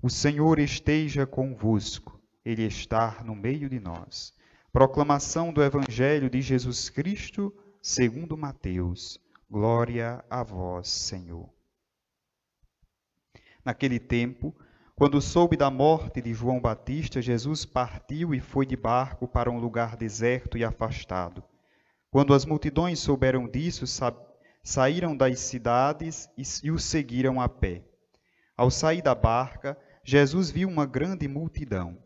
O Senhor esteja convosco, Ele está no meio de nós. Proclamação do Evangelho de Jesus Cristo, segundo Mateus. Glória a vós, Senhor. Naquele tempo, quando soube da morte de João Batista, Jesus partiu e foi de barco para um lugar deserto e afastado. Quando as multidões souberam disso, saíram das cidades e o seguiram a pé. Ao sair da barca, Jesus viu uma grande multidão.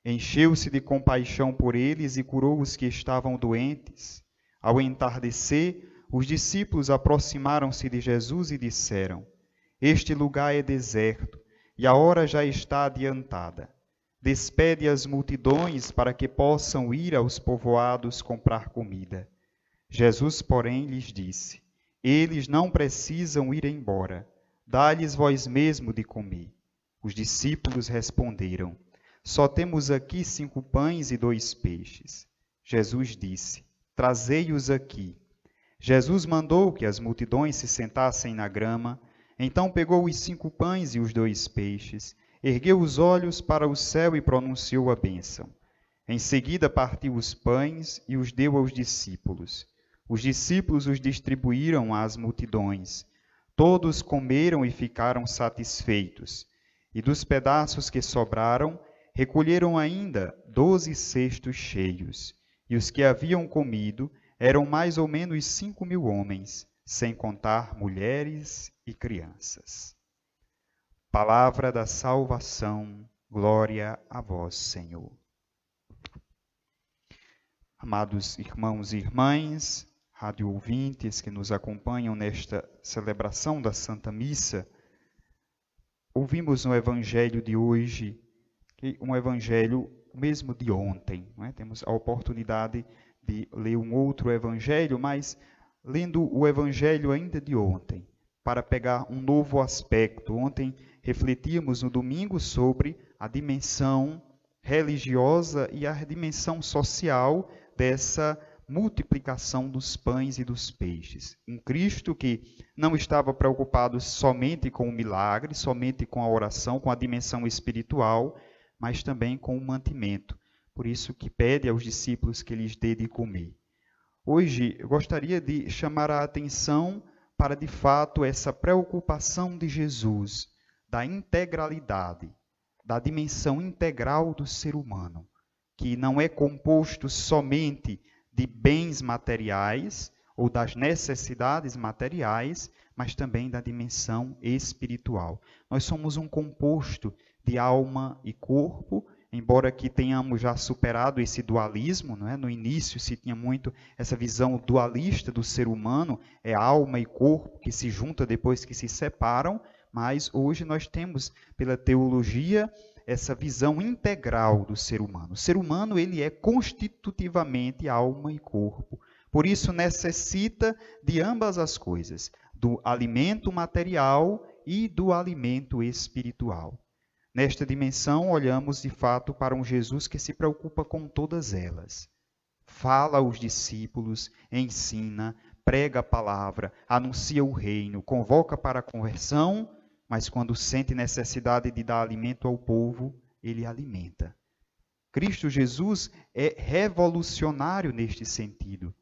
Encheu-se de compaixão por eles e curou os que estavam doentes. Ao entardecer, os discípulos aproximaram-se de Jesus e disseram: Este lugar é deserto e a hora já está adiantada. Despede as multidões para que possam ir aos povoados comprar comida. Jesus, porém, lhes disse: Eles não precisam ir embora. Dá-lhes vós mesmo de comer. Os discípulos responderam: Só temos aqui 5 pães e 2 peixes. Jesus disse: Trazei-os aqui. Jesus mandou que as multidões se sentassem na grama. Então pegou os 5 pães e os 2 peixes, ergueu os olhos para o céu e pronunciou a bênção. Em seguida partiu os pães e os deu aos discípulos. Os discípulos os distribuíram às multidões. Todos comeram e ficaram satisfeitos. E dos pedaços que sobraram, recolheram ainda 12 cestos cheios. E os que haviam comido eram mais ou menos 5.000 homens, sem contar mulheres e crianças. Palavra da salvação, glória a vós, Senhor. Amados irmãos e irmãs, rádio ouvintes que nos acompanham nesta celebração da Santa Missa, ouvimos no Evangelho de hoje, um Evangelho mesmo de ontem. Não é? Temos a oportunidade de ler um outro Evangelho, mas lendo o Evangelho ainda de ontem, para pegar um novo aspecto. Ontem refletíamos no domingo sobre a dimensão religiosa e a dimensão social dessa multiplicação dos pães e dos peixes. Um Cristo que não estava preocupado somente com o milagre, somente com a oração, com a dimensão espiritual, mas também com o mantimento. Por isso que pede aos discípulos que lhes dê de comer. Hoje eu gostaria de chamar a atenção para, de fato, essa preocupação de Jesus, da integralidade, da dimensão integral do ser humano, que não é composto somente de bens materiais ou das necessidades materiais, mas também da dimensão espiritual. Nós somos um composto de alma e corpo, embora que tenhamos já superado esse dualismo, não é? No início se tinha muito essa visão dualista do ser humano, é alma e corpo que se juntam depois que se separam, mas hoje nós temos, pela teologia, essa visão integral do ser humano. O ser humano ele é constitutivamente alma e corpo. Por isso necessita de ambas as coisas, do alimento material e do alimento espiritual. Nesta dimensão, olhamos de fato para um Jesus que se preocupa com todas elas. Fala aos discípulos, ensina, prega a palavra, anuncia o reino, convoca para a conversão, mas quando sente necessidade de dar alimento ao povo, ele alimenta. Cristo Jesus é revolucionário neste sentido.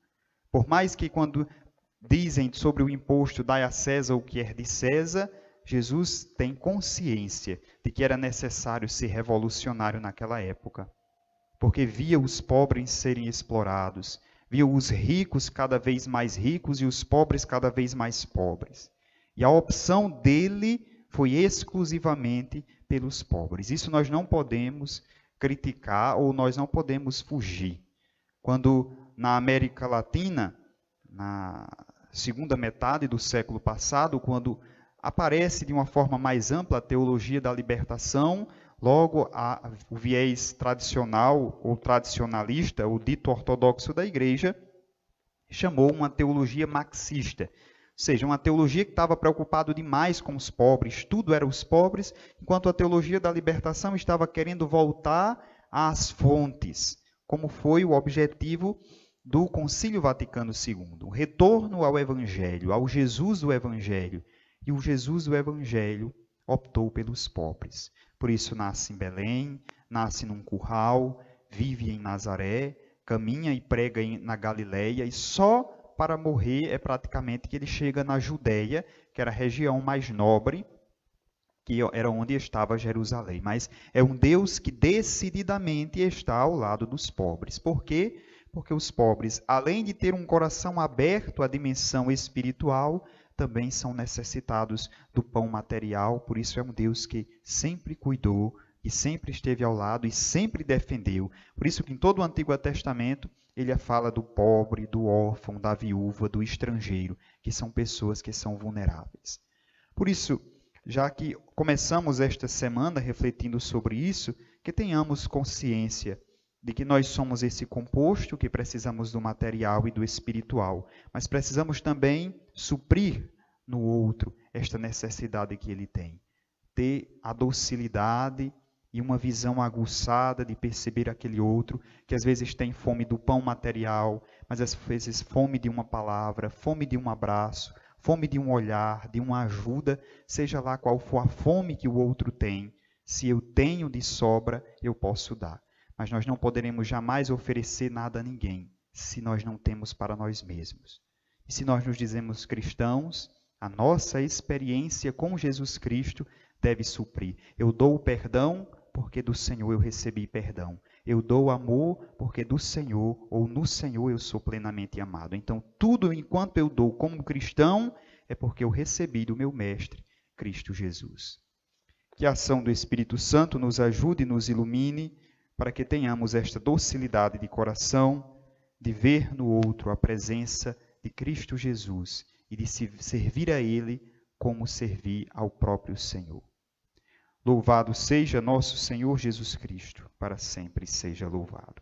Por mais que quando dizem sobre o imposto, dai a César o que é de César, Jesus tem consciência de que era necessário ser revolucionário naquela época. Porque via os pobres serem explorados, via os ricos cada vez mais ricos e os pobres cada vez mais pobres. E a opção dele foi exclusivamente pelos pobres. Isso nós não podemos criticar ou nós não podemos fugir. Quando na América Latina, na segunda metade do século passado, quando aparece de uma forma mais ampla a teologia da libertação, logo o viés tradicional ou tradicionalista, o dito ortodoxo da igreja, chamou uma teologia marxista. Ou seja, uma teologia que estava preocupada demais com os pobres, tudo era os pobres, enquanto a teologia da libertação estava querendo voltar às fontes, como foi o objetivo do Concílio Vaticano II, o retorno ao Evangelho, ao Jesus do Evangelho. E o Jesus do Evangelho optou pelos pobres. Por isso nasce em Belém, nasce num curral, vive em Nazaré, caminha e prega na Galileia, e só para morrer é praticamente que ele chega na Judéia, que era a região mais nobre, que era onde estava Jerusalém. Mas é um Deus que decididamente está ao lado dos pobres. Por quê? Porque os pobres, além de ter um coração aberto à dimensão espiritual, também são necessitados do pão material. Por isso é um Deus que sempre cuidou, e sempre esteve ao lado e sempre defendeu. Por isso que em todo o Antigo Testamento ele fala do pobre, do órfão, da viúva, do estrangeiro, que são pessoas que são vulneráveis. Por isso, já que começamos esta semana refletindo sobre isso, que tenhamos consciência de que nós somos esse composto, que precisamos do material e do espiritual, mas precisamos também suprir no outro esta necessidade que ele tem. Ter a docilidade e uma visão aguçada de perceber aquele outro que às vezes tem fome do pão material, mas às vezes fome de uma palavra, fome de um abraço, fome de um olhar, de uma ajuda, seja lá qual for a fome que o outro tem. Se eu tenho de sobra, eu posso dar. Mas nós não poderemos jamais oferecer nada a ninguém se nós não temos para nós mesmos. E se nós nos dizemos cristãos, a nossa experiência com Jesus Cristo deve suprir. Eu dou o perdão porque do Senhor eu recebi perdão. Eu dou amor porque do Senhor ou no Senhor eu sou plenamente amado. Então, tudo enquanto eu dou como cristão é porque eu recebi do meu Mestre, Cristo Jesus. Que a ação do Espírito Santo nos ajude e nos ilumine para que tenhamos esta docilidade de coração, de ver no outro a presença de Cristo Jesus e de se servir a Ele como servir ao próprio Senhor. Louvado seja nosso Senhor Jesus Cristo, para sempre seja louvado.